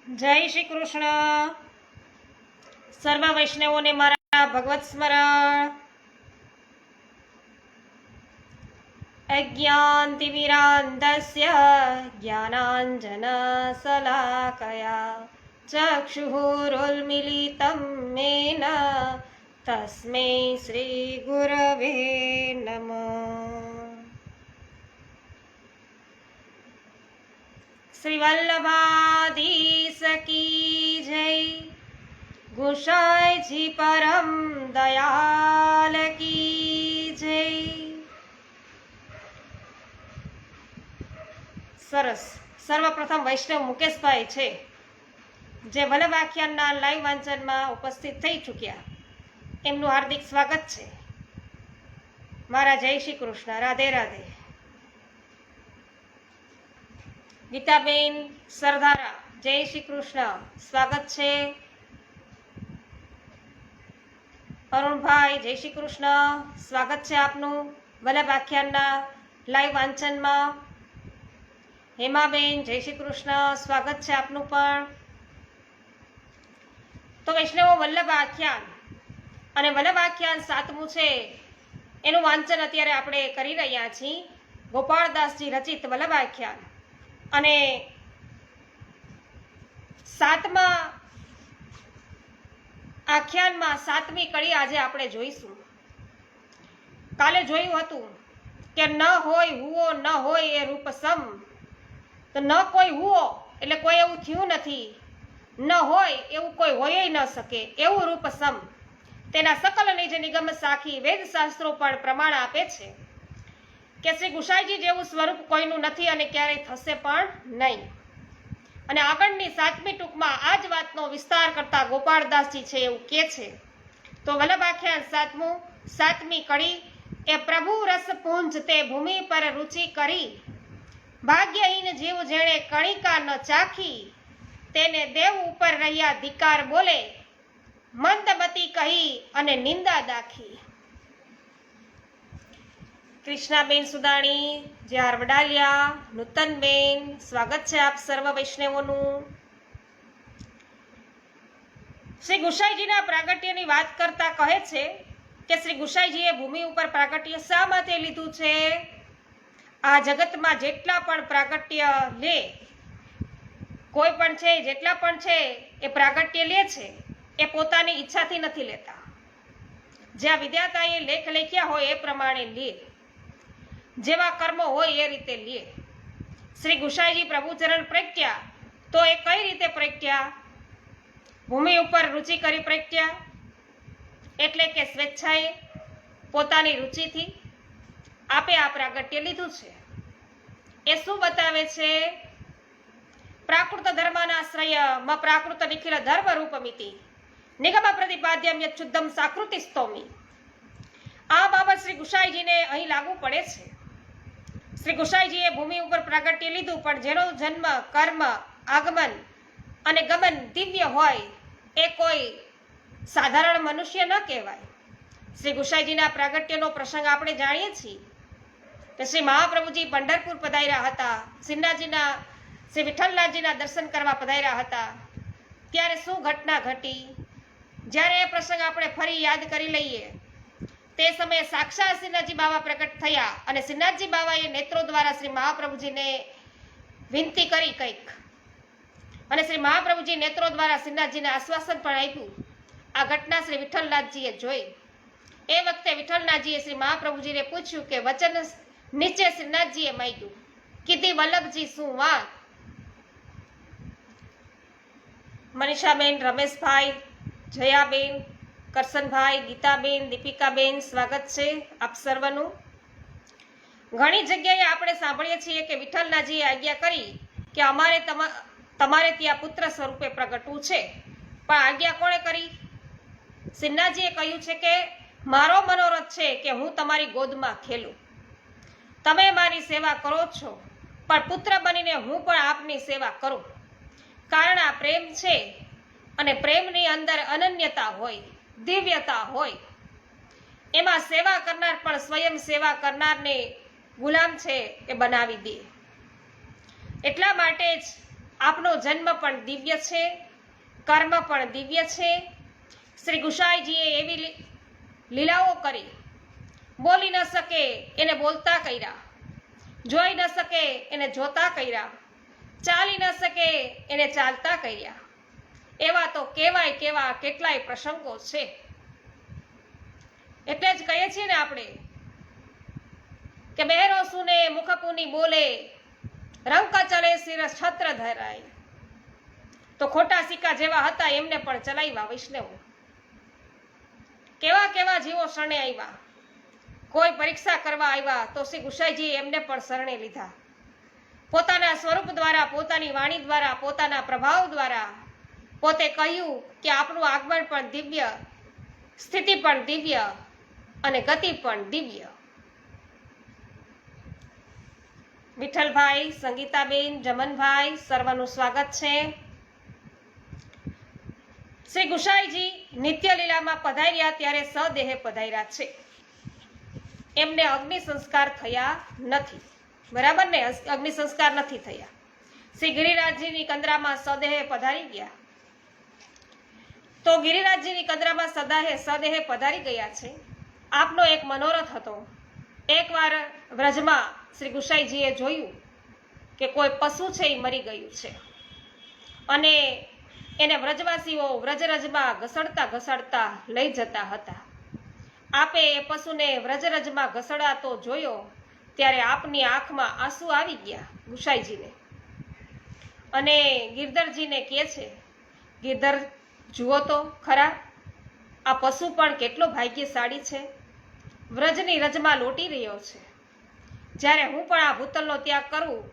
જય શ્રી કૃષ્ણ. સર્વ વૈષ્ણવોને મારા ભગવત સ્મરણ. અજ્ઞાનતિમિરાન્ધસ્ય જ્ઞાનાંજન શલાકયા ચક્ષુરુન્મિલિतं મેન તસ્મૈ શ્રી ગુરવે નમઃ. શ્રી વલ્લભાધીશ કી જય. ગુસાઈજી પરમ દયાલ કી જય. સરસ. સર્વપ્રથમ વૈષ્ણવ મુકેશભાઈ છે જે વલ્લભ આખ્યાનના લાઈવ વાંચનમાં ઉપસ્થિત થઈ ચૂક્યા, એમનું હાર્દિક સ્વાગત છે. મારા જય શ્રી કૃષ્ણ. રાધે રાધે. ગીતાબેન સરદારા, જય શ્રી કૃષ્ણ, સ્વાગત છે. અરુણભાઈ, જય શ્રી કૃષ્ણ, સ્વાગત છે આપનું વલ્લભ આખ્યાનના લાઈવ વાંચનમાં. હેમાબેન, જય શ્રી કૃષ્ણ, સ્વાગત છે આપનું પણ. તો વૈષ્ણવો, વલ્લભ આખ્યાન અને વલ્લભ આખ્યાન 7મું છે, એનું વાંચન અત્યારે આપણે કરી રહ્યા છીએ. ગોપાળદાસજી રચિત વલ્લભ આખ્યાન અને 7મા આખ્યાનમાં 7મી કડી આજે આપણે જોઈશું. કાલે જોયું હતું કે ન હોય હુઓ ન હોય એ રૂપ સમ. તો ન કોઈ હુઓ એટલે કોઈ એવું થયું નથી, ન હોય એવું કોઈ હોય ન શકે એવું રૂપ સમ. તેના સકલ નિજ નિગમ સાખી વેદ શાસ્ત્રો પણ પ્રમાણ આપે છે કે શ્રી ગુસાઈજી જેવું સ્વરૂપ કોઈનું નથી અને ક્યારેય થશે પણ નહીં. અને આગળની 7મી ટૂંકમાં આ જ વાતનો વિસ્તાર કરતા ગોપાળદાસજી છે એવું કહે છે. તો વલ્લભ આખ્યાન 7મું, 7મી કડી એ પ્રભુ રસ પુંજ તે ભૂમિ પર રુચિ કરી. ભાગ્યહીન જીવ જેણે કણિકા ન ચાખી, તેને દેવ ઉપર રહ્યા ધિકાર બોલે. મંદમતી કહી અને નિંદા દાખી. કૃષ્ણાબેન સુદાણી, જ્યાર વડાલિયા, નૂતનબેન, સ્વાગત છે આપ સર્વ વૈષ્ણવોનું. શ્રી ગુસાઈજીના પ્રાગટ્યની વાત કરતા કહે છે કે શ્રી ગુસાઈજીએ ભૂમિ ઉપર પ્રાગટ્ય શા માટે લીધું છે? આ જગતમાં જેટલા પણ પ્રાગટ્ય લે, કોઈ પણ છે, જેટલા પણ છે એ પ્રાગટ્ય લે છે એ પોતાની ઈચ્છાથી નથી લેતા. જ્યાં વિધાતાએ લેખ લખ્યા હોય એ પ્રમાણે લે, જેવા કર્મો હોય એ રીતે લે. શ્રી ગુસાઈજી પ્રભુચરણ પ્રગટ્યા તો એ કઈ રીતે પ્રગટ્યા? ભૂમિ ઉપર રુચિ કરી પ્રગટ્યા, એટલે કે સ્વેચ્છાએ પોતાની રુચિથી આપે આ પ્રાગટ્ય લીધું છે. એ શું બતાવે છે? પ્રાકૃત ધર્માનાશ્રય મ પ્રાકૃત નિખિલ ધર્મ રૂપમિતિ નિગમ પ્રતિપાદ્યમ યચ્છુદ્ધમ સાકૃતિ સ્તોમી. આ બાબત શ્રી ગુસાઈજીને અહીં લાગુ પડે છે. શ્રી ગુસાઈજીએ ભૂમિ ઉપર પ્રાગટ્ય લીધું, પણ જેનો જન્મ, કર્મ, આગમન અને ગમન દિવ્ય હોય એ કોઈ સાધારણ મનુષ્ય ન કહેવાય. શ્રી ગુસાઈજીના પ્રાગટ્યનો પ્રસંગ આપણે જાણીએ છીએ કે શ્રી મહાપ્રભુજી પંઢરપુર પધાર્યા હતા, શ્રી વિઠ્ઠલનાથજીના દર્શન કરવા પધાર્યા હતા. ત્યારે શું ઘટના ઘટી? જ્યારે એ પ્રસંગ આપણે ફરી યાદ કરી લઈએ, તે સમયે સાક્ષાત શ્રીનાથજી બાવા પ્રગટ થયા અને શ્રીનાથજી બાવાએ નેત્રો દ્વારા શ્રી મહાપ્રભુજીને વિનંતી કરી કંઈક, અને શ્રી મહાપ્રભુજી નેત્રો દ્વારા શ્રીનાથજીને આશ્વાસન પણ આપ્યું. આ ઘટના શ્રી વિઠ્ઠલનાથજીએ જોઈ. એ વખતે વિઠ્ઠલનાથજીએ શ્રી મહાપ્રભુજીને પૂછ્યું કે વચન નીચે શ્રીનાથજીએ માંગ્યું, કીધી વલ્લભજી શું વાત? મનીષાબેન, રમેશભાઈ, જયાબેન, કરશનભાઈ, ગીતાબેન, દીપિકાબેન, સ્વાગત છે આપ સર્વનું. ઘણી જગ્યાએ આપણે સાંભળીએ છીએ કે વિઠ્ઠલનાથજીએ આજ્ઞા કરી કે અમારે તમારે ત્યાં પુત્ર સ્વરૂપે પ્રગટવું છે. પણ આજ્ઞા કોણે કરી? શ્રીનાથજીએ કહ્યું છે કે મારો મનોરથ છે કે હું તમારી ગોદમાં ખેલું. તમે મારી સેવા કરો છો, પણ પુત્ર બનીને હું પણ આપની સેવા કરું. કારણ આ પ્રેમ છે અને પ્રેમની અંદર અનન્યતા હોય, દિવ્યતા હોય. એમાં સેવા કરનાર પણ સ્વયં સેવા કરનારને ગુલામ છે એ બનાવી દે. એટલા માટે જ આપનો જન્મ પણ દિવ્ય છે, કર્મ પણ દિવ્ય છે. શ્રી ગુસાઈજીએ એવી લીલાઓ કરી, બોલી ન શકે એને બોલતા કર્યા, જોઈ ન શકે એને જોતા કર્યા, ચાલી ન શકે એને ચાલતા કર્યા. એવા તો કેવા કેટલાય પ્રસંગો છે. એટલે જ કહીએ છીએ ને આપણે કે બહેરો સુને મુખપુની બોલે, રંક ચલે શિર છત્ર ધરાય. તો ખોટા સિક્કા જેવા હતા એમને પણ ચલાવ્યા વૈષ્ણવો. કેવા જીવો શરણે આવ્યા. કોઈ પરીક્ષા કરવા આવ્યા તો શ્રી ગુસાઈજીએ એમને પણ શરણે લીધા. પોતાના સ્વરૂપ દ્વારા, પોતાની વાણી દ્વારા, પોતાના પ્રભાવ દ્વારા પોતે કહ્યું કે આપનું આગમન પણ દિવ્ય, સ્થિતિ પણ દિવ્ય અને ગતિ પણ દિવ્ય. વિઠ્ઠલભાઈ, સંગીતાબેન, જમનભાઈ, સર્વનું સ્વાગત છે. શ્રી ગુસાઈજી નિત્ય લીલામાં પધાર્યા ત્યારે સદેહે પધાર્યા છે. એમને અગ્નિ સંસ્કાર થયા નથી, બરાબર ને? અગ્નિ સંસ્કાર નથી થયા. શ્રી ગિરિરાજજીની કંદરામાં સદેહે પધારી ગયા. તો ગિરિરાજજીની કંદરામાં સદેહે પધારી ગયા છે. આપનો એક મનોરથ હતો. એકવાર વ્રજમાં શ્રી ગુસાઈજીએ જોયું કે કોઈ પશુ છે એ મરી ગયું છે અને એને વ્રજવાસીઓ વ્રજરજમાં ઘસડતા લઈ જતા હતા. આપે એ પશુને વ્રજરજમાં ઘસડાતો જોયો ત્યારે આપની આંખમાં આંસુ આવી ગયા ગુસાઈજીને. અને ગિરધરજીને કહે છે, ગિરધર જુઓ તો ખરા, આ પશુ પણ કેટલો ભાગ્યશાળી છે, વ્રજની રજમાં લોટી રહ્યો છે. જ્યારે હું પણ આ ભૂતલનો ત્યાગ કરું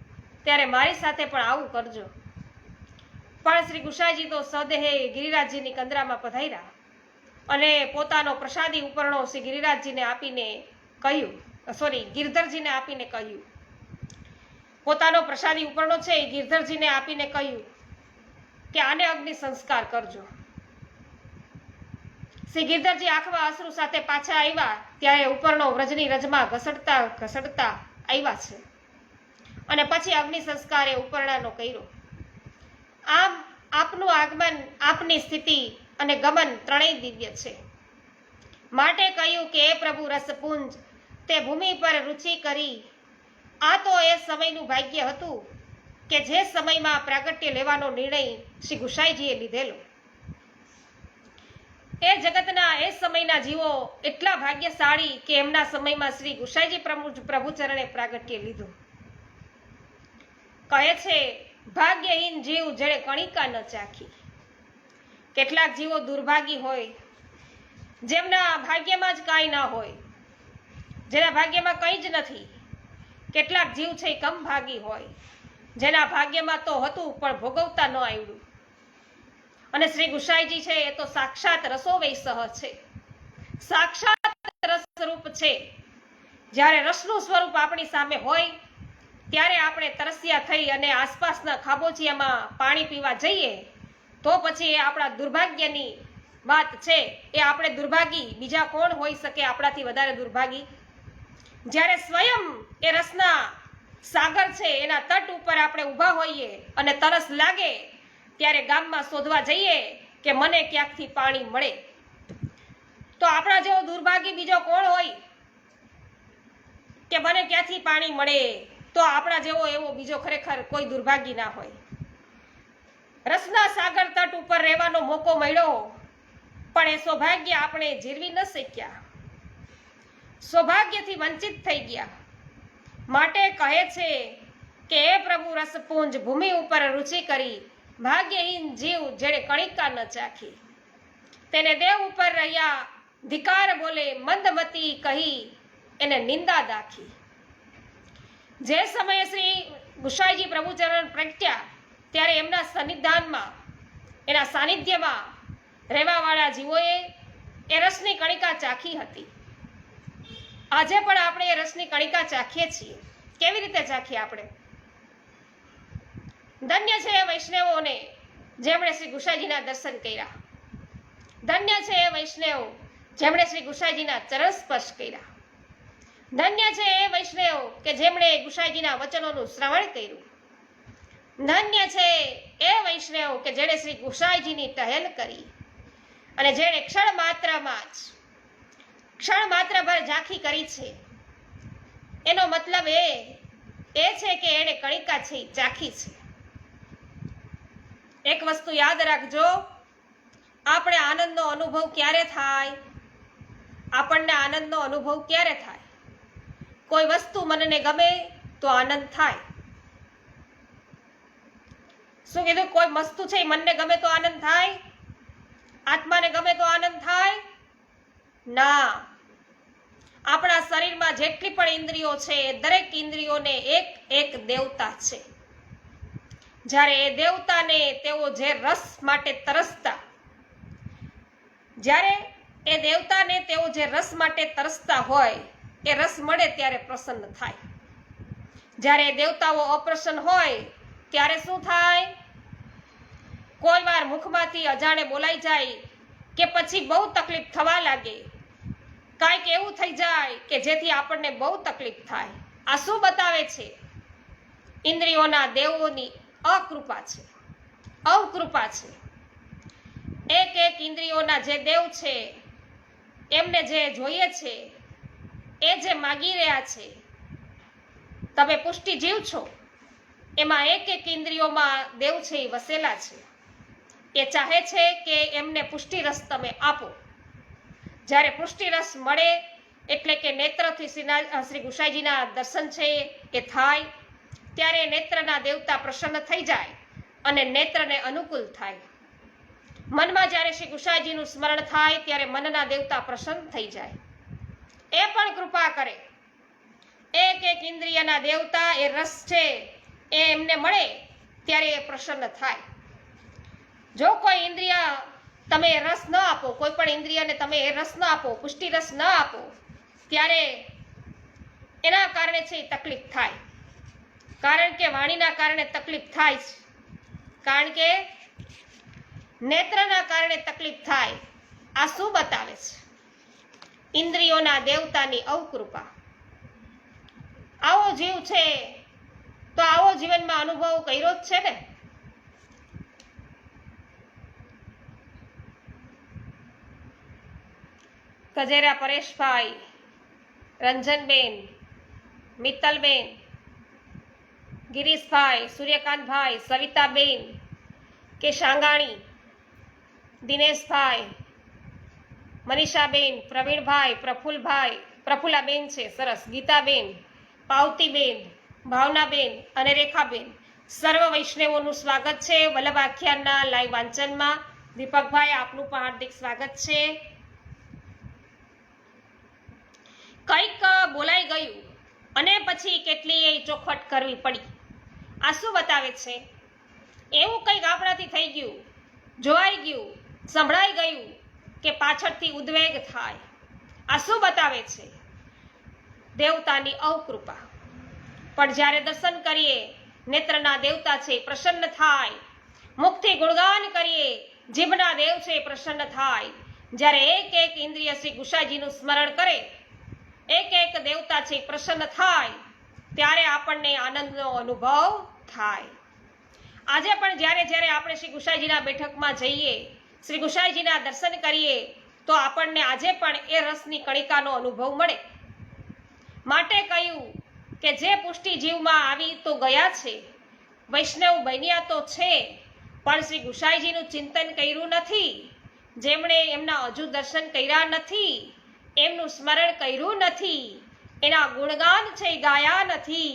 ત્યારે મારી સાથે પણ આવું કરજો. પણ શ્રી ગુસાઈજી તો સદેહે ગિરિરાજજીની કંદરામાં પધાર્યા અને પોતાનો પ્રસાદી ઉપરણો શ્રી ગિરિરાજજીને આપીને કહ્યું, ગિરધરજીને આપીને કહ્યું, પોતાનો પ્રસાદી ઉપરણો છે એ ગિરધરજીને આપીને કહ્યું કે આને અગ્નિ સંસ્કાર કરજો. શ્રી ગિરધરજી આંખમાં અશ્રુ સાથે પાછા આવ્યા ત્યારે ઉપરનો વ્રજની રજમાં ઘસડતા આવ્યા છે અને પછી અગ્નિ સંસ્કાર એ ઉપરણાનો કર્યો. આમ આપનું આગમન, આપની સ્થિતિ અને ગમન ત્રણેય દિવ્ય છે. માટે કહ્યું કે એ પ્રભુ રસપુંજ તે ભૂમિ પર રુચિ કરી. આ તો એ સમયનું ભાગ્ય હતું કે જે સમયમાં પ્રાગટ્ય લેવાનો નિર્ણય શ્રી ગુસાઈજીએ લીધેલો. એ જગતના એ સમયના જીવો એટલા ભાગ્યશાળી કે એમના સમયમાં શ્રી ગુસાઈજી પ્રભુચરણે પ્રાગટ્ય લીધું. કહે છે, ભાગ્યહીન જીવ જેણે કણિકા ન ચાખી. કેટલાક જીવો દુર્ભાગી હોય, જેમના ભાગ્યમાં જ કાંઈ ના હોય, જેના ભાગ્યમાં કંઈ જ નથી. કેટલાક જીવ છે એ કમ ભાગી હોય, જેના ભાગ્યમાં તો હતું પણ ભોગવતા ન આવ્યું. અને શ્રી ગુસાઈજી છે એ તો સાક્ષાત રસોવૈસહ છે, સાક્ષાત રસ સ્વરૂપ છે. જ્યારે રસનું સ્વરૂપ આપણી સામે હોય ત્યારે આપણે તરસ્યા થઈ અને આસપાસના ખાબોચિયામાં પાણી પીવા જઈએ તો પછી એ આપણા દુર્ભાગ્યની વાત છે. એ આપણે દુર્ભાગી બીજા કોણ હોઈ શકે આપણાથી વધારે દુર્ભાગી? જ્યારે સ્વયં એ રસના સાગર છે એના તટ ઉપર આપણે ઊભા હોઈએ અને તરસ લાગે ત્યારે ગામમાં શોધવા જઈએ કે મને ક્યાંકથી પાણી મળે. તો આપણા જેવો દુર્ભાગી બીજો કોણ હોય કે મને ક્યાંથી પાણી મળે? તો આપણા જેવો એવો બીજો ખરેખર કોઈ દુર્ભાગી ના હોય. રસના સાગર તટ ઉપર રહેવાનો મોકો મળ્યો પણ એ સૌભાગ્ય આપણે જીરવી ન શક્યા, સૌભાગ્યથી વંચિત થઈ ગયા. માટે કહે છે કે એ પ્રભુ રસપુંજ ભૂમિ ઉપર રુચિ કરી. ભાગ્યહીન જીવ જેણે કણિકા ન ચાખી, તેને દેવ ઉપર રહ્યા ધિકાર બોલે, મંદમતી કહી એને નિંદા દાખી. જે સમયે શ્રી ગુસાઈજી પ્રભુચરણ પ્રગટ્યા ત્યારે એમના સન્નિધાનમાં, એના સાનિધ્યમાં રહેવાવાળા જીવોએ એ રસની કણિકા ચાખી હતી. આજે પણ આપણે એ રસની કણિકા ચાખીએ છીએ. કેવી રીતે ચાખીએ આપણે? ધન્ય છે એ વૈષ્ણવોને જેમણે શ્રી ગુસાઈજીના દર્શન કર્યા. ધન્ય છે એ વૈષ્ણવ જેમણે શ્રી ગુસાઈજીના ચરણ સ્પર્શ કર્યા. ધન્ય છે એ વૈષ્ણવ કે જેમણે ગુસાઈજીના વચનોનું શ્રવણ કર્યું. ધન્ય છે એ વૈષ્ણવ કે જેણે શ્રી ગુસાઈજીની ટહેલ કરી અને જેણે ક્ષણ માત્ર ભર ઝાંખી કરી છે. એનો મતલબ એ છે કે એણે કણિકા છે ચાખી છે. એક વસ્તુ યાદ રાખજો, આપણે આનંદનો અનુભવ ક્યારે થાય? આપણને આનંદનો અનુભવ ક્યારે થાય? કોઈ વસ્તુ મનને ગમે તો આનંદ થાય. શું કીધું? કોઈ વસ્તુ છે મનને ગમે તો આનંદ થાય? આત્માને ગમે તો આનંદ થાય? ના. આપણા શરીરમાં જેટલી પણ ઇન્દ્રિયો છે એ દરેક ઇન્દ્રિયોને એક દેવતા છે. જ્યારે એ દેવતાને તેઓ જે રસ માટે તરસતા, હોય એ રસ મળે ત્યારે પ્રસન્ન થાય. જ્યારે દેવતાઓ અપ્રસન્ન હોય ત્યારે શું થાય? કોઈ વાર મુખમાંથી અજાણે બોલાઈ જાય કે પછી બહુ તકલીફ થવા લાગે, કાંઈક એવું થઈ જાય કે જેથી આપણને બહુ તકલીફ થાય. આ શું બતાવે છે? ઇન્દ્રિયોના દેવોની અકૃપા છે, અવકૃપા છે. એક ઇન્દ્રિયોના જે દેવ છે એમને જે જોઈએ છે, એ જે માગી રહ્યા છે. તમે પુષ્ટિ જીવ છો, એમાં એક ઇન્દ્રિયોમાં દેવ છે એ વસેલા છે. એ ચાહે છે કે એમને પુષ્ટિ રસ તમે આપો. જ્યારે પુષ્ટિ રસ મળે એટલે કે નેત્રથી શ્રી ગુસાઈજીના દર્શન છે એ થાય, ત્યારે નેત્રના દેવતા પ્રસન્ન થઈ જાય અને નેત્રને અનુકૂળ થાય. મનમાં જ્યારે શ્રી ગુસાઈજીનું સ્મરણ થાય ત્યારે મનના દેવતા પ્રસન્ન થઈ જાય, એ પણ કૃપા કરે. એક ઇન્દ્રિયના દેવતા એ રસ છે એ એમને મળે ત્યારે એ પ્રસન્ન થાય. જો કોઈ ઇન્દ્રિય તમે રસ ન આપો, કોઈ પણ ઇન્દ્રિયને તમે એ રસ ન આપો, પુષ્ટિ રસ ન આપો, ત્યારે એના કારણે છે તકલીફ થાય. કારણ કે વાણીના કારણે તકલીફ થાય છે, કારણ કે નેત્રના કારણે તકલીફ થાય. આ શું બતાવે છે? ઇન્દ્રિયોના દેવતાની અવકૃપા. આવો જીવ છે તો આવો જીવનમાં અનુભવ કર્યો જ છે ને. ગજેરા પરેશભાઈ, રંજનબેન, મિત્તલબેન, ગિરીશભાઈ, સૂર્યકાંતભાઈ, સવિતાબેન કે શાંગાણી, દિનેશભાઈ, મનીષાબેન, પ્રવીણભાઈ, પ્રફુલ્લાબેન છે, સરસ, ગીતાબેન, પાવતીબેન, ભાવનાબેન અને રેખાબેન, સર્વ વૈષ્ણવોનું સ્વાગત છે વલ્લભ આખ્યાનના લાઈવ વાંચનમાં. દીપકભાઈ, આપનું પણ હાર્દિક સ્વાગત છે. કંઈક બોલાઈ ગયું અને પછી કેટલીય ચોખવટ કરવી પડી. આ શું બતાવે છે? એવું કંઈક આપણાથી થઈ ગયું, જોવાઈ ગયું, સંભળાઈ ગયું કે પાછળથી ઉદ્વેગ થાય. આ શું બતાવે છે? દેવતાની અવકૃપા. પણ જ્યારે દર્શન કરીએ, નેત્રના દેવતા છે પ્રસન્ન થાય, મુખથી ગુણગાન કરીએ, જીભના દેવ છે પ્રસન્ન થાય. જ્યારે એક ઇન્દ્રિય શ્રી ગુસાઈજીનું સ્મરણ કરે, એક દેવતા છે પ્રસન્ન થાય, ત્યારે આપણને આનંદનો અનુભવ થાય. આજે પણ જ્યારે આપણે શ્રી ગુસાઈજીના બેઠકમાં જઈએ, શ્રી ગુસાઈજીના દર્શન કરીએ, તો આપણને આજે પણ એ રસની કણિકાનો અનુભવ મળે. માટે કહ્યું કે જે પુષ્ટિ જીવમાં આવી તો ગયા છે, વૈષ્ણવ બન્યા તો છે, પણ શ્રી ગુસાઈજીનું ચિંતન કર્યું નથી, જેમણે એમના હજુ દર્શન કર્યા નથી, એમનું સ્મરણ કર્યું નથી, એના ગુણગાન છે ગાયા નથી,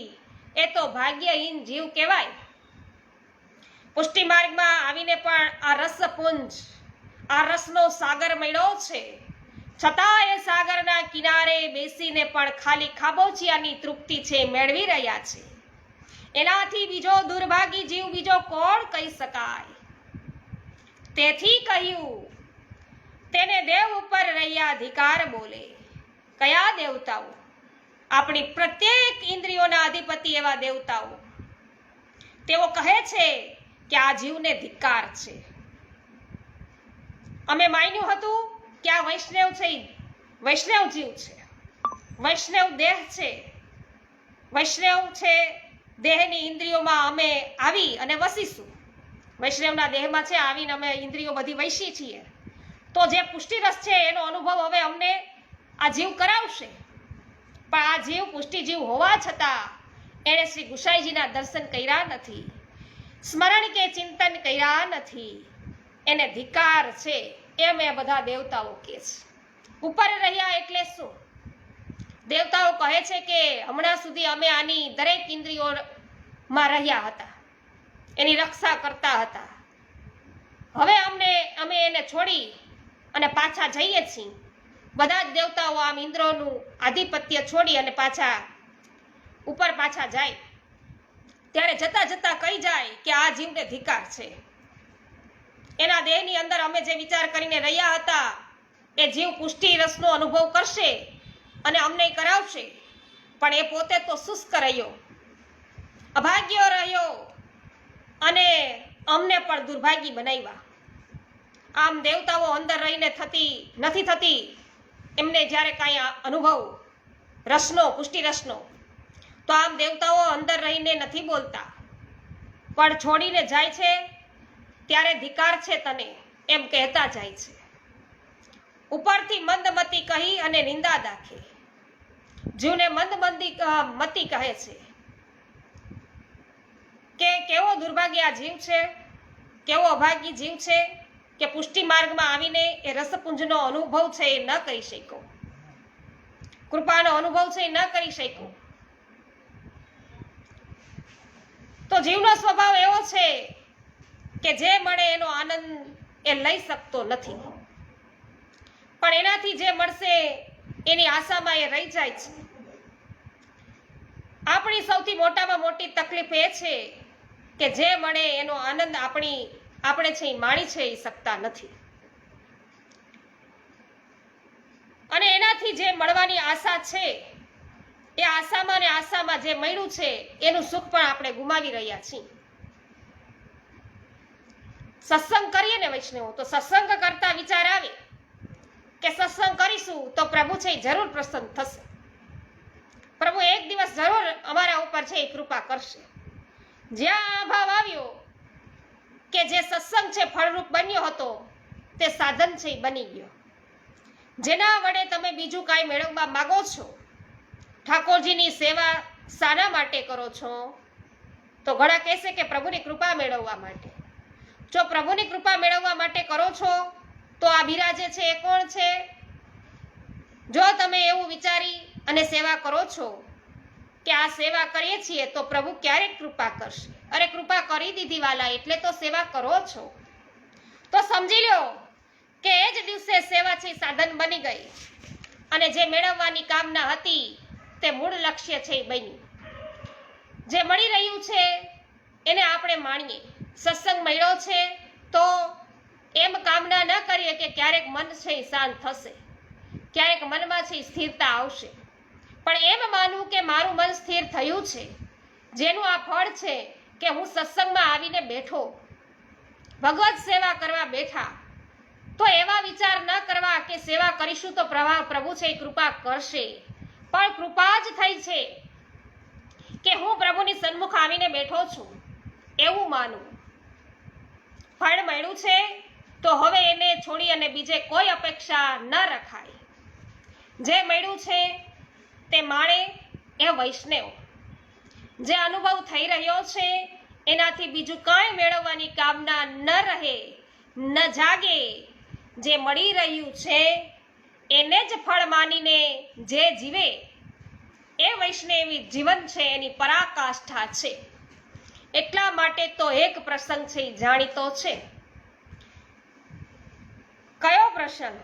એ તો ભાગ્યહીન જીવ કહેવાય. પુષ્ટિ માર્ગમાં આવીને પણ આ રસપુંજ, આ રસનો સાગર મળ્યો છે, છતાં એ સાગરના કિનારે બેસીને પણ ખાલી ખાબોચિયાની તૃપ્તિ છે મેળવી રહ્યા છે. એનાથી બીજો દુર્ભાગી જીવ બીજો કોણ કહી શકાય? તેથી કહ્યું, તેને દેવ ઉપર રહ્યા અધિકાર બોલે. કયા દેવતાઓ? આપણી પ્રત્યેક ઇન્દ્રિયોના અધિપતિ એવા દેવતાઓ. તેઓ કહે છે કે આ જીવને ધિક્કાર છે. અમે માન્યું હતું કે આ વૈષ્ણવ છે, વૈષ્ણવ જીવ છે, વૈષ્ણવ દેહ છે, વૈષ્ણવ છે, દેહની ઇન્દ્રિયોમાં અમે આવી અને વસીશું. વૈષ્ણવના દેહમાં છે આવીને અમે ઇન્દ્રિયો બધી વૈશી છીએ. તો જે પુષ્ટિરસ છે એનો અનુભવ હવે અમને આ જીવ કરાવશે. પણ આ જીવ પુષ્ટિજીવ હોવા છતાં એણે શ્રી ગુસાઈજીના દર્શન કર્યા નથી, સ્મરણ કે ચિંતન કર્યા નથી. એને ધિકાર છે એમ એ બધા દેવતાઓ કહે છે. ઉપર રહ્યા એટલે શું? દેવતાઓ કહે છે કે હમણાં સુધી અમે આની દરેક ઇન્દ્રિયોમાં રહ્યા હતા, એની રક્ષા કરતા હતા. હવે અમે એને છોડી અને પાછા જઈએ છીએ. બધા જ દેવતાઓ આમ ઇન્દ્રોનું આધિપત્ય છોડી અને ઉપર પાછા જાય. ત્યારે જતા જતા કહી જાય કે આ જીવને ધિકાર છે. એના દેહની અંદર અમે જે વિચાર કરીને રહ્યા હતા એ જીવ પુષ્ટિ રસનો અનુભવ કરશે અને અમને કરાવશે, પણ એ પોતે તો શુષ્ક રહ્યો, અભાગ્ય રહ્યો અને અમને પણ દુર્ભાગી બનાવ્યા. આમ દેવતાઓ અંદર રહીને નથી થતી એમને જ્યારે કાંઈ અનુભવ રસનો, પુષ્ટિ રસનો, તો આમ દેવતાઓ અંદર રહીને નથી બોલતા, પણ છોડીને જાય છે ત્યારે ધિકાર છે તને એમ કહેતા જાય છે. ઉપરથી મંદમતી કહી અને નિંદા દાખે. જીવને મંદમતી કહે છે કે કેવો દુર્ભાગ્ય આ જીવ છે, કેવો અભાગી જીવ છે કે પુષ્ટિ માર્ગમાં આવીને એ રસપુંજનો અનુભવ છે એ ન કરી શક્યો, કૃપાનો અનુભવ છે એ ન કરી શક્યો. તો જીવનો સ્વભાવ એવો છે કે જે મળે એનો આનંદ એ લઈ શકતો નથી, પણ એનાથી જે મળશે એની આશામાં એ રહી જાય છે. આપણી સૌથી મોટામાં મોટી તકલીફ એ છે કે જે મળે એનો આનંદ આપણે છે એ માણી છે એ શકતા નથી, અને એનાથી જે મળવાની આશા છે એ આશામાં જે મળ્યું છે એનું સુખ પણ આપણે ગુમાવી રહ્યા છીએ. સત્સંગ કરીએ ને વૈષ્ણવો, તો સત્સંગ કરતા વિચાર આવે કે સત્સંગ કરીશું તો પ્રભુ છે એ જરૂર પ્રસન્ન થશે, પ્રભુ એક દિવસ જરૂર અમારા ઉપર છે એ કૃપા કરશે. જ્યાં આ ભાવ આવ્યો કે જે સત્સંગ છે ફળરૂપ બન્યો હતો તે સાધન છે એ બની ગયો, જેના વડે તમે બીજું કાંઈ મેળવવા માંગો છો. ઠાકોરજીની સેવા શાના માટે કરો છો? તો ઘણા કહેશે કે પ્રભુની કૃપા મેળવવા માટે. જો પ્રભુની કૃપા મેળવવા માટે કરો છો તો આ બિરાજે છે એ કોણ છે? જો તમે એવું વિચારી અને સેવા કરો છો કે આ સેવા કરીએ છીએ તો પ્રભુ ક્યારેક કૃપા કરશે, અરે કૃપા કરી દીધી વાલા એટલે તો સેવા કરો છો, તો સમજી લો કે એ જ દિવસે સેવા છે સાધન બની ગઈ અને જે મેળવવાની કામના હતી તે મૂળ લક્ષ્ય છે એ બન્યું. જે મળી રહ્યું છે એને આપણે માણીએ. સત્સંગ મળ્યો છે તો એમ કામના ન કરીએ કે ક્યારેક મન છે એ શાંત થશે, ક્યારેક મનમાં છે સ્થિરતા આવશે, પણ એમ માનવું કે મારું મન સ્થિર થયું છે, જેનું આ ફળ છે કે હું સત્સંગમાં આવીને બેઠો, ભગવત સેવા કરવા બેઠા. તો એવા વિચાર ન કરવા કે સેવા કરીશું તો પ્રભુ છે એ કૃપા કરશે, પણ કૃપા જ થઈ છે કે હું પ્રભુની સન્મુખ આવીને બેઠો છું એવું માનવું. ફળ મળ્યું છે તો હવે એને છોડી અને બીજે કોઈ અપેક્ષા ન રખાય. જે મળ્યું છે તે માણે એ વૈષ્ણવ. જે અનુભવ થઈ રહ્યો છે એનાથી બીજું કાંઈ મેળવવાની કામના ન રહે, ન જાગે. જે મળી રહ્યું છે એને જ ફળ માનીને જે જીવે એ વૈષ્ણવી જીવન છે એની પરાકાષ્ઠા છે. એટલા માટે તો એક પ્રસંગ છે એ જાણીતો છે. કયો પ્રસંગ?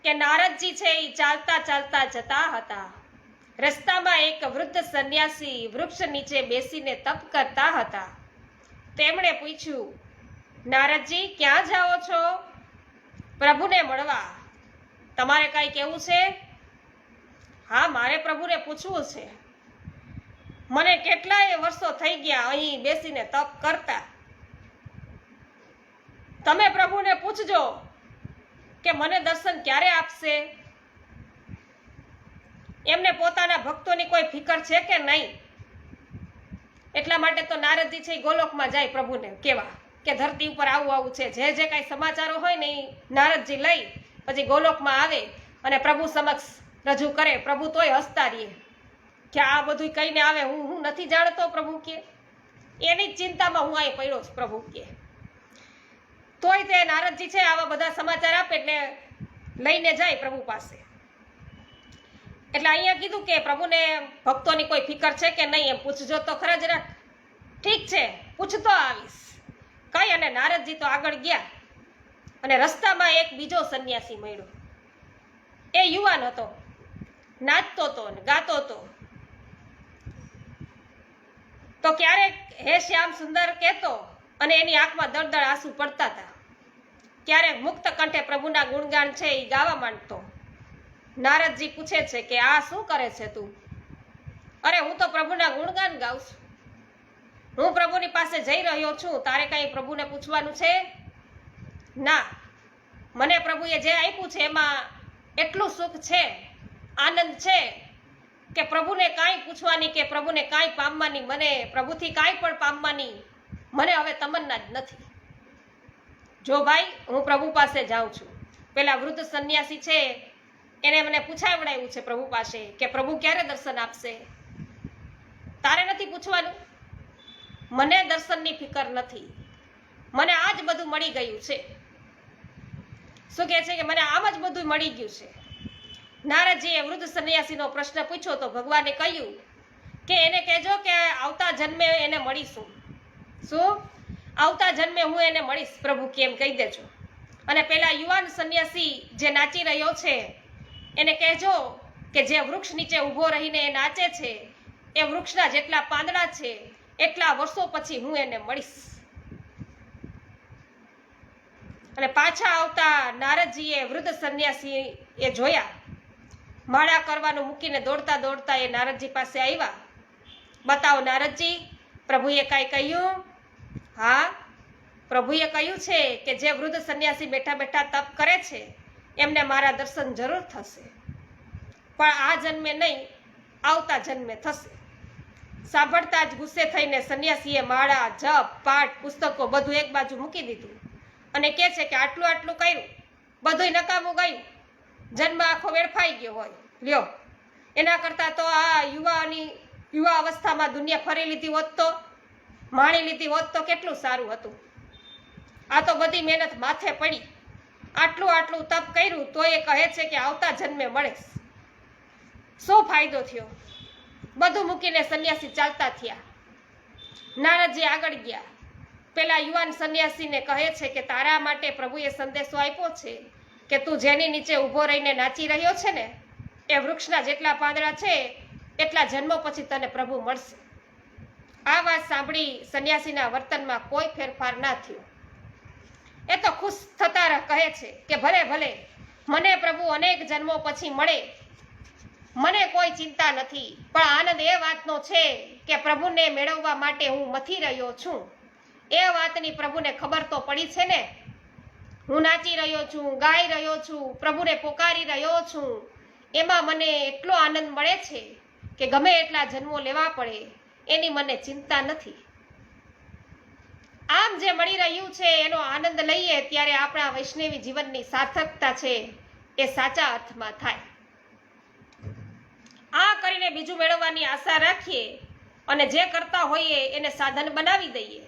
કે નારદજી છે એ ચાલતા ચાલતા જતા હતા. રસ્તામાં એક વૃદ્ધ સંન્યાસી વૃક્ષ નીચે બેસીને તપ કરતા હતા. તેમણે પૂછ્યું, નારદજી ક્યાં જાઓ છો? પ્રભુને મળવા. તમારે કાંઈ કહેવું છે? હા, મારે પ્રભુને પૂછવું છે. મને કેટલાય વર્ષો થઈ ગયા અહીં બેસીને તપ કરતા. તમે પ્રભુને પૂછજો કે મને દર્શન ક્યારે આપશે. એમને પોતાના ભક્તોની કોઈ ફિકર છે કે નહીં? એટલા માટે તો નારદજી છે એ ગોલોકમાં જાય પ્રભુને કહેવા કે ધરતી ઉપર આવું આવું છે. જે જે કાંઈ સમાચારો હોય ને એ નારદજી લઈ પછી ગોલોકમાં આવે અને પ્રભુ સમક્ષ રજૂ કરે. પ્રભુ તોય હસતા રહીએ કે આ બધું કહીને આવે, હું નથી જાણતો. પ્રભુ કે એની જ ચિંતામાં હું અહીં પડ્યો છું. પ્રભુ કે તોય તે નારદજી છે આવા બધા સમાચાર આપે એટલે લઈને જાય પ્રભુ પાસે. એટલે અહીંયા કીધું કે પ્રભુને ભક્તોની કોઈ ફિકર છે કે નહીં એમ પૂછજો તો ખરા જરાક. ઠીક છે, પૂછતો આવીશ કઈ. અને નારદજી તો આગળ ગયા અને રસ્તામાં એક બીજો સંન્યાસી મળ્યો. એ યુવાન હતો, નાચતો હતો ને ગાતો હતો. તો ક્યારેક હે શ્યામ સુંદર કહેતો અને એની આંખમાં દળદળ આંસુ પડતા હતા. ક્યારેક મુક્ત કંઠે પ્રભુના ગુણગાન છે એ ગાવા માંડતો. નારદજી પૂછે છે કે આ શું કરે છે તું? અરે હું તો પ્રભુના ગુણગાન ગાઉં છું. હું પ્રભુની પાસે જઈ રહ્યો છું. તારે કઈ પ્રભુને પૂછવાનું છે? ના, મને પ્રભુએ જે આપ્યું છે એમાં એટલું સુખ છે, આનંદ છે કે પ્રભુને કાંઈ પૂછવાની કે પ્રભુને કાંઈ પામવાની, મને પ્રભુથી કાંઈ પણ પામવાની મને હવે તમન્ના જ નથી. જો ભાઈ, હું પ્રભુ પાસે જાઉં છું. પેલા વૃદ્ધ સંન્યાસી છે એને મને પૂછાવડાવ્યું છે પ્રભુ પાસે કે પ્રભુ ક્યારે દર્શન આપશે. તારે નથી પૂછવાનું. મને દર્શનની ફિકર નથી. મને આ જ બધું મળી ગયું છે. શું કહે છે કે મને આમ જ બધું મળી ગયું છે. નારદજીએ વૃદ્ધ સંન્યાસીનો પ્રશ્ન પૂછ્યો તો ભગવાને કહ્યું કે એને કહેજો કે આવતા જન્મે એને મળીશું. શું? આવતા જન્મે હું એને મળીશ પ્રભુ કેમ કહી દેજો. અને પેલા યુવાન સંન્યાસી જે નાચી રહ્યો છે એને કહેજો કે જે વૃક્ષ નીચે ઊભો રહીને એ નાચે છે એ વૃક્ષના જેટલા પાંદડા છે એટલા વર્ષો પછી હું એને મળીશ. અને પાછા આવતા નારદજીએ વૃદ્ધ સંન્યાસી એ જોયા. માળા કરવાનું મૂકીને દોડતા દોડતા એ નારદજી પાસે આવ્યા. બતાવો નારદજી, પ્રભુએ કાંઈ કહ્યું? હા, પ્રભુએ કહ્યું છે કે જે વૃદ્ધ સંન્યાસી બેઠા બેઠા તપ કરે છે એમને મારા દર્શન જરૂર થશે, પણ આ જન્મે નહીં, આવતા જન્મે થશે. સાંભળતા જ ગુસ્સે થઈને સંન્યાસીએ માળા, જપ, પાઠ, પુસ્તકો બધું એક બાજુ મૂકી દીધું અને કહે છે કે આટલું આટલું કર્યું, બધુંય નકામું ગયું, જન્મ આખો વેડફાઈ ગયો હોય. લ્યો, એના કરતાં તો આ યુવા અવસ્થામાં દુનિયા ફરી લીધી હોત તો, માણી લીધી હોત તો કેટલું સારું હતું. આ તો બધી મહેનત માથે પડી, આટલું આટલું તપ કર્યું તો એ કહે છે કે આવતા જન્મે મળે. શું ફાયદો થયો? બધું મૂકીને સંન્યાસી ચાલતા થયા. નારદજી આગળ ગયા. પેલા યુવાન સંન્યાસીને કહે છે કે તારા માટે પ્રભુએ સંદેશો આપ્યો છે કે તું જેની નીચે ઊભો રહીને નાચી રહ્યો છે ને એ વૃક્ષના જેટલા પાંદડા છે એટલા જન્મો પછી તને પ્રભુ મળશે. આ વાત સાંભળી સંન્યાસીના વર્તનમાં કોઈ ફેરફાર ના થયો. એ તો ખુશ થતા કહે છે કે ભલે ભલે, મને પ્રભુ અનેક જન્મો પછી મળે, મને કોઈ ચિંતા નથી. પણ આનંદ એ વાતનો છે કે પ્રભુને મેળવવા માટે હું મથી રહ્યો છું. એ વાતની પ્રભુને ખબર તો પડી છે ને. હું નાચી રહ્યો છું, ગાઈ રહ્યો છું, પ્રભુને પોકારી રહ્યો છું, એમાં મને એટલો આનંદ મળે છે કે ગમે એટલા જન્મો લેવા પડે એની મને ચિંતા નથી. આમ જે મળી રહ્યું છે એનો આનંદ લઈએ ત્યારે આપણા વૈષ્ણવી જીવનની સાર્થકતા છે એ સાચા અર્થમાં થાય. આ કરીને બીજું મેળવવાની આશા રાખીએ અને જે કરતા હોઈએ એને સાધન બનાવી દઈએ.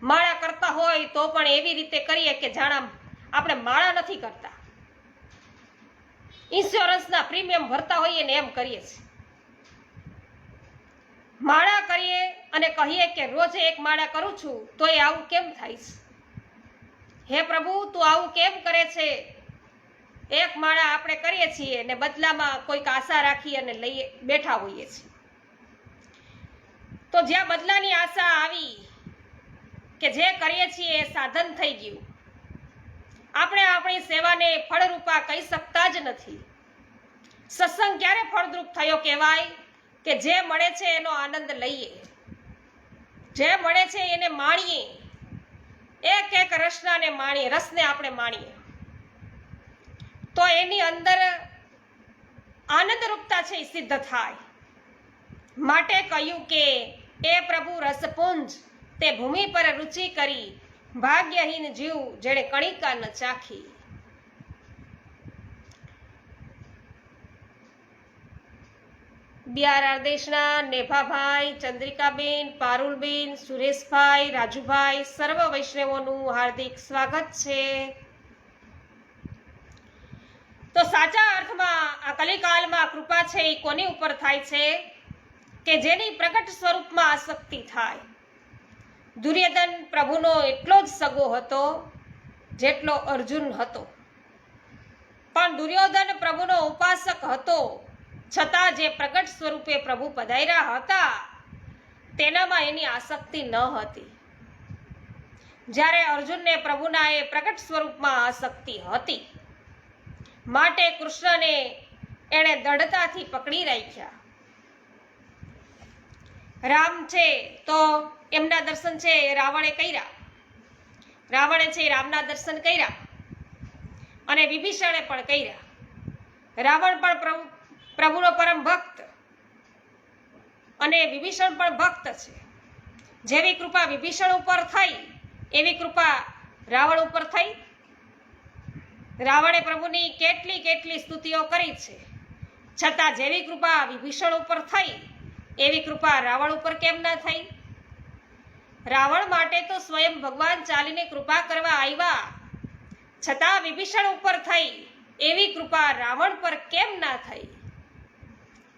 માળા કરતા હોય તો પણ એવી રીતે કરીએ કે જાણે આપણે માળા નથી કરતા, ઇન્સ્યોરન્સના પ્રીમિયમ ભરતા હોઈએ ને એમ કરીએ છીએ. માળા કરીએ અને કહીએ કે રોજ એક માળા કરું છું તો એ આવું કેમ થાય છે? હે પ્રભુ, તું આવું કેમ કરે છે? એક માળા આપણે કરીએ છીએ ને બદલામાં કોઈક આશા રાખી અને લઈએ બેઠા હોઈએ છીએ. તો જ્યાં બદલાની આશા આવી કે જે કરીએ છીએ એ સાધન થઈ ગયું, આપણે આપણી સેવાને ફળરૂપા કહી શકતા જ નથી. સત્સંગ ક્યારે ફળદ્રુપ થયો કહેવાય? કે જે મળે છે એનો આનંદ લઈએ, જે મળે છે એને માણીએ, એક એક રસનાને માણીએ, રસને આપણે માણીએ તો એની અંદર આનંદરૂપતા છે એ સિદ્ધ થાય. માટે કહ્યું કે એ પ્રભુ રસપુંજ તે ભૂમિ પર રુચિ કરી, ભાગ્યહીન જીવ જેણે કણિકા ન ચાખી. બિહાર દેશના નેભાભાઈ, ચંદ્રિકાબેન, પારુલબેન, સુરેશભાઈ, રાજુભાઈ, સર્વ વૈષ્ણવોનું હાર્દિક સ્વાગત છે. તો સાચા અર્થમાં આ કલિકાલમાં કૃપા છે એ કોની ઉપર થાય છે કે જેની પ્રગટ સ્વરૂપમાં આસક્તિ થાય. દુર્યોધન પ્રભુનો એટલો જ સગો હતો જેટલો અર્જુન હતો, પણ દુર્યોધન પ્રભુનો ઉપાસક હતો છતાં જે પ્રગટ સ્વરૂપે પ્રભુ પધાર્યા હતા તેનામાં એની આસક્તિ ન હતી. જ્યારે અર્જુનને પ્રભુના એ પ્રગટ સ્વરૂપમાં આસક્તિ હતી માટે કૃષ્ણને એણે દૃઢતાથી પકડી રાખ્યા. રામ છે તો એમના દર્શન છે રાવણે કર્યા, રાવણે છે રામના દર્શન કર્યા અને વિભીષણે પણ કર્યા. રાવણ પણ પ્રભુનો પરમ ભક્ત અને વિભીષણ પણ ભક્ત છે. જેવી કૃપા વિભીષણ ઉપર થઈ એવી કૃપા રાવણ ઉપર થઈ. રાવણે પ્રભુની કેટલી કેટલી સ્તુતિઓ કરી છે, છતાં જેવી કૃપા વિભીષણ ઉપર થઈ એવી કૃપા રાવણ ઉપર કેમ ના થઈ? રાવણ માટે તો સ્વયં ભગવાન ચાલીને કૃપા કરવા આવ્યા, છતાં વિભીષણ ઉપર થઈ એવી કૃપા રાવણ પર કેમ ના થઈ?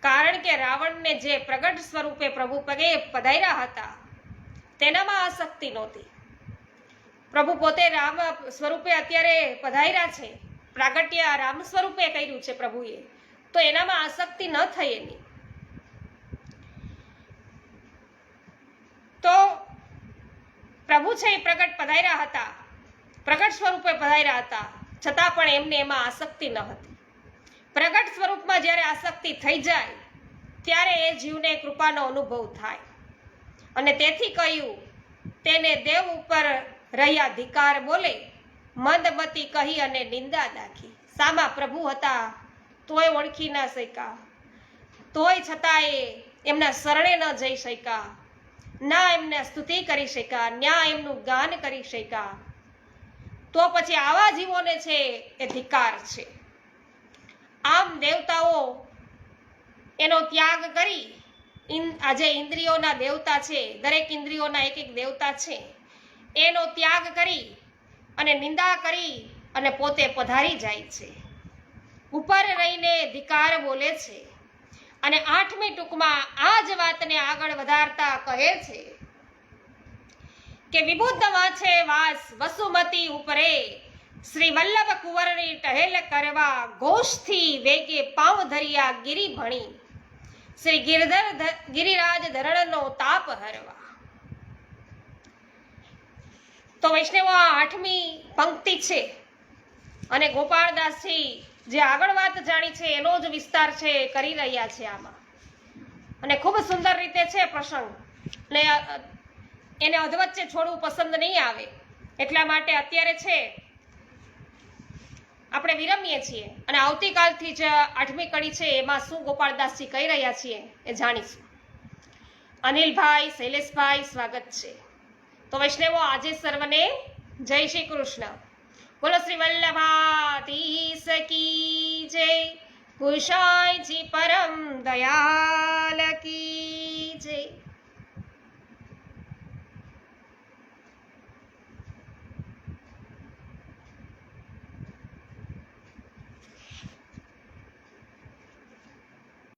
કારણ કે રાવણને જે પ્રગટ સ્વરૂપે પ્રભુ પગે પધાર્યા હતા તેનામાં આસક્તિ નહોતી. પ્રભુ પોતે રામ સ્વરૂપે અત્યારે પધાર્યા છે, પ્રાગટ્ય રામ સ્વરૂપે કર્યું છે પ્રભુએ, તો એનામાં આસક્તિ ન થઈ એની. તો પ્રભુ છે એ પ્રગટ પધાર્યા હતા, પ્રગટ સ્વરૂપે પધાર્યા હતા, છતાં પણ એમને એમાં આસક્તિ ન હતી. પ્રગટ સ્વરૂપમાં જ્યારે આસક્તિ થઈ જાય ત્યારે એ જીવને કૃપાનો અનુભવ થાય. અને તેથી કહ્યું, તેને દેવ ઉપર રહ્યા ધિકાર બોલે, મંદમતી કહી અને નિંદા દાખી. સામા પ્રભુ હતા તોય ઓળખી ના શક્યા, તોય છતાં એ એમના શરણે ન જઈ શક્યા, ના એમને સ્તુતિ કરી શક્યા, ના એમનું ગાન કરી શક્યા. તો પછી આવા જીવોને છે એ ધિકાર છે. આમ દેવતાઓ એનો ત્યાગ કરી, આજે ઇન્દ્રિયોના દેવતા છે, દરેક ઇન્દ્રિયોના એક એક દેવતા છે, એનો ત્યાગ કરી અને નિંદા કરી અને પોતે પધારી જાય છે, ઉપર રહીને ધિકાર બોલે છે. અને 8મી ટૂંકમાં આ જ વાતને આગળ વધારતા કહે છે કે વિબુદ્ધ વાંચે વાસ વસુમતી ઉપરે, શ્રી વલ્લભ કુંવરની ટહેલ કરવા, ઘોષથી વેગે પાવ ધરિયા ગિરી ભણી, શ્રી ગિરિરાજ ધરણનો તાપ હરવા. તો વૈષ્ણવો આ 8મી પંક્તિ છે અને ગોપાળદાસજી જે આગળ વાત જાણી છે એનો જ વિસ્તાર છે કરી રહ્યા છે આમાં. અને ખૂબ સુંદર રીતે છે પ્રસંગ, ને એને અધવચ્ચે છોડવું પસંદ નહીં આવે, એટલા માટે અત્યારે છે આપણે વિરમીએ છીએ અને આવતીકાલથી જ 8મી કડી છે એમાં શું ગોપાળદાસજી કહી રહ્યા છીએ એ જાણીશું. અનિલભાઈ, શૈલેષભાઈ સ્વાગત છે. તો વૈષ્ણવો આજે સર્વને જય શ્રી કૃષ્ણ. બોલો શ્રી વલ્લભાધીશ કી જય, ગુસાઈજી પરમ દયાલ કી જય.